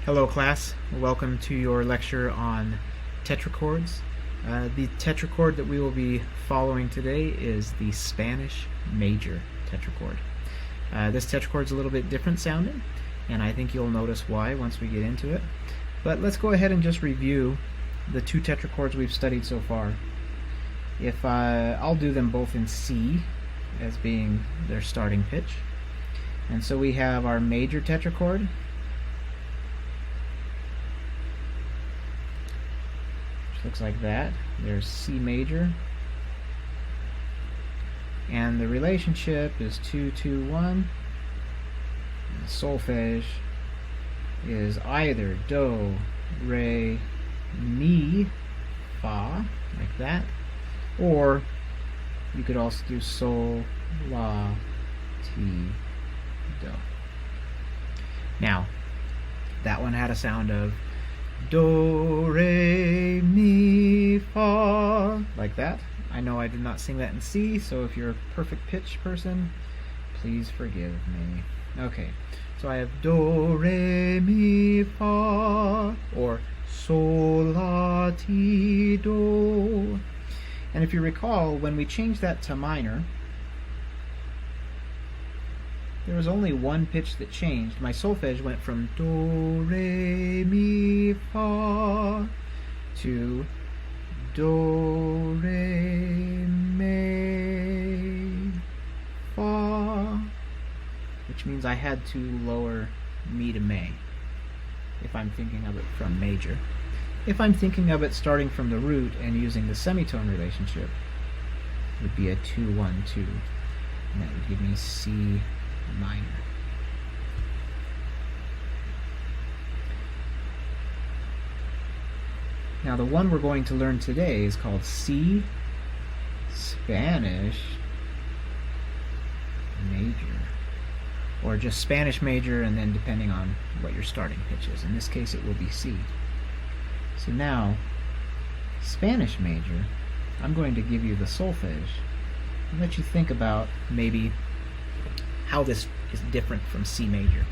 Hello class, welcome to your lecture on tetrachords. The tetrachord that we will be following today is the Spanish major tetrachord. This tetrachord is a little bit different sounding, and I think you'll notice why once we get into it. But let's go ahead and just review the two tetrachords we've studied so far. I'll do them both in C as being their starting pitch. And so we have our major tetrachord, which looks like that. There's C major, and the relationship is 2-2-1. The solfege is either do, re, mi, fa, like that, or you could also do sol, la, ti, do. Now, that one had a sound of do, re, mi, fa, like that. I know I did not sing that in C, so if you're a perfect pitch person, please forgive me. Okay, so I have do, re, mi, fa, or sol, la, ti, do. And if you recall, when we changed that to minor, there was only one pitch that changed. My solfege went from do, re, mi, fa to do, re, mi, fa, which means I had to lower mi to me if I'm thinking of it from major. If I'm thinking of it starting from the root and using the semitone relationship, it would be a 2-1-2, and that would give me C minor. Now the one we're going to learn today is called C Spanish major, or just Spanish major, and then depending on what your starting pitch is. In this case it will be C. So now, Spanish major, I'm going to give you the solfege and let you think about maybe how this is different from C major.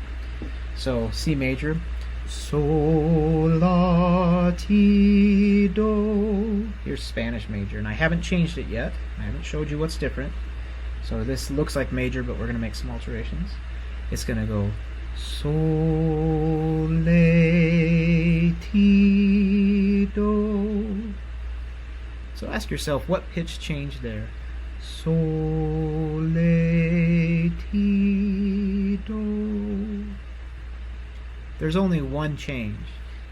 So C major, sol, la, ti, do. Here's Spanish major, and I haven't changed it yet. I haven't showed you what's different. So this looks like major, but we're going to make some alterations. It's going to go sol, la, ti, do. So ask yourself, what pitch changed there? Sol, la, ti, do. There's only one change,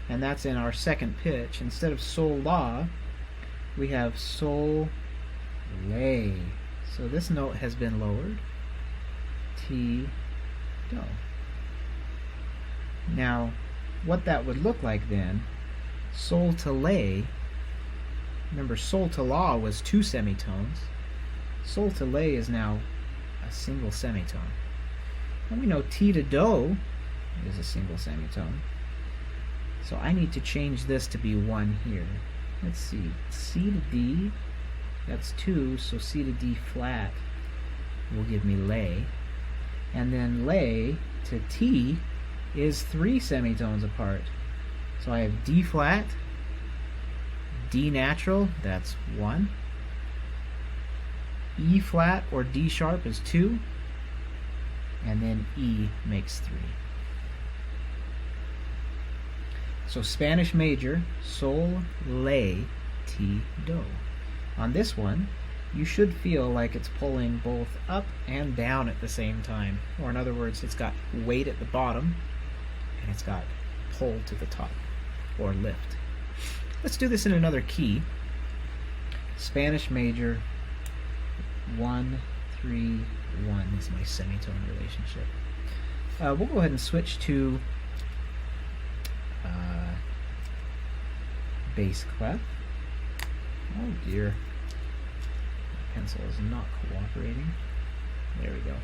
and that's in our second pitch. Instead of sol, la, we have sol, la. So this note has been lowered. Ti, do. Now, what that would look like then, sol to la, remember sol to la was two semitones. Sol to la is now a single semitone. And we know ti to do is a single semitone. So I need to change this to be 1 here. Let's see, C to D, that's 2, so C to D flat will give me la. And then la to T is 3 semitones apart. So I have D flat, D natural, that's 1. E flat or D sharp is 2. And then E makes 3. So Spanish major, sol, la, ti, do. On this one, you should feel like it's pulling both up and down at the same time. Or in other words, it's got weight at the bottom, and it's got pull to the top, or lift. Let's do this in another key. Spanish major, 1, 3, 1 is my semitone relationship. We'll go ahead and switch to bass clef. Oh dear, my pencil is not cooperating. There we go.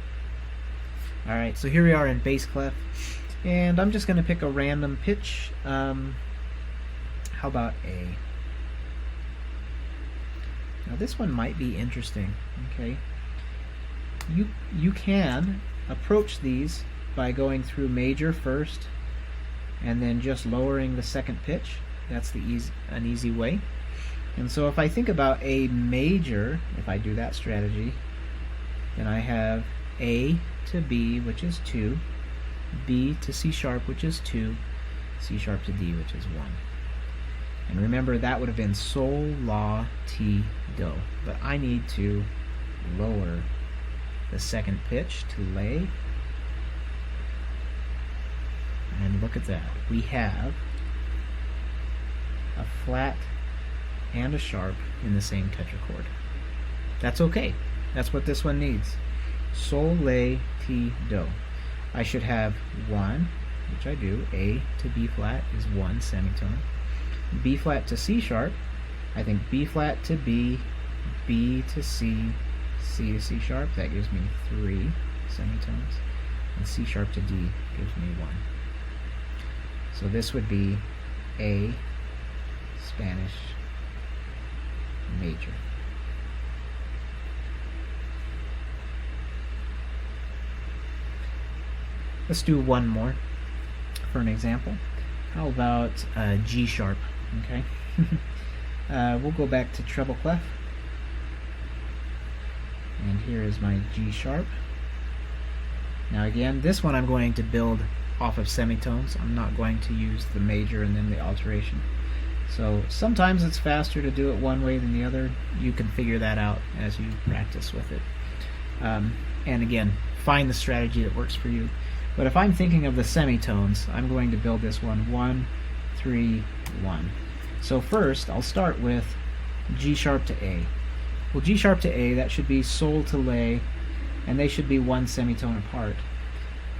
Alright, so here we are in bass clef, and I'm just going to pick a random pitch. How about A? Now this one might be interesting. Okay, you can approach these by going through major first, and then just lowering the second pitch. That's an easy way. And so if I think about A major, if I do that strategy, then I have A to B, which is 2, B to C sharp, which is 2, C sharp to D, which is 1. And remember, that would have been sol, la, ti, do. But I need to lower the second pitch to lay. And look at that. We have a flat and a sharp in the same tetrachord. That's okay. That's what this one needs. Sol, la, ti, do. I should have 1, which I do. A to B flat is 1 semitone. B flat to C sharp, I think B flat to B, B to C, C to C sharp, that gives me 3 semitones, and C sharp to D gives me 1. So this would be A Spanish major. Let's do one more for an example. How about G sharp? Okay, we'll go back to treble clef, and here is my G sharp. Now again, this one I'm going to build off of semitones. I'm not going to use the major and then the alteration. So sometimes it's faster to do it one way than the other. You can figure that out as you practice with it. And again, find the strategy that works for you. But if I'm thinking of the semitones, I'm going to build this one 1, 3, 1. So first, I'll start with G sharp to A. Well, G sharp to A, that should be sol to lay, and they should be 1 semitone apart.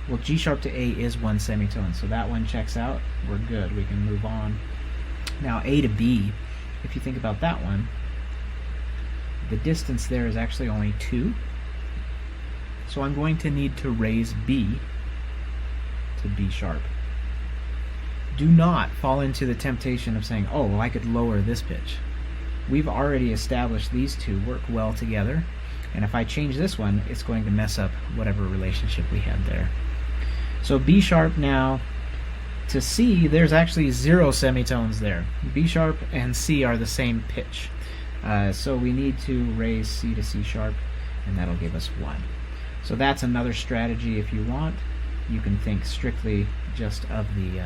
Well, G sharp to A is 1 semitone, so that one checks out. We're good. We can move on. Now, A to B, if you think about that one, the distance there is actually only 2. So I'm going to need to raise B to B sharp. Do not fall into the temptation of saying, oh, well, I could lower this pitch. We've already established these two work well together, and if I change this one, it's going to mess up whatever relationship we had there. So B sharp now to C, there's actually 0 semitones there. B sharp and C are the same pitch. So we need to raise C to C sharp, and that'll give us 1. So that's another strategy if you want. You can think strictly just of the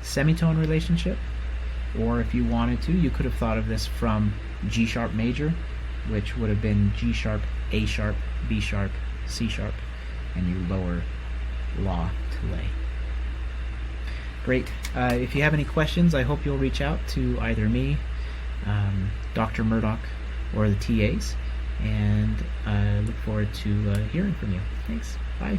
semitone relationship, or if you wanted to, you could have thought of this from G sharp major, which would have been G sharp, A sharp, B sharp, C sharp, and you lower la to lay. Great. If you have any questions, I hope you'll reach out to either me, Dr. Murdoch, or the TAs, and I look forward to hearing from you. Thanks. Bye.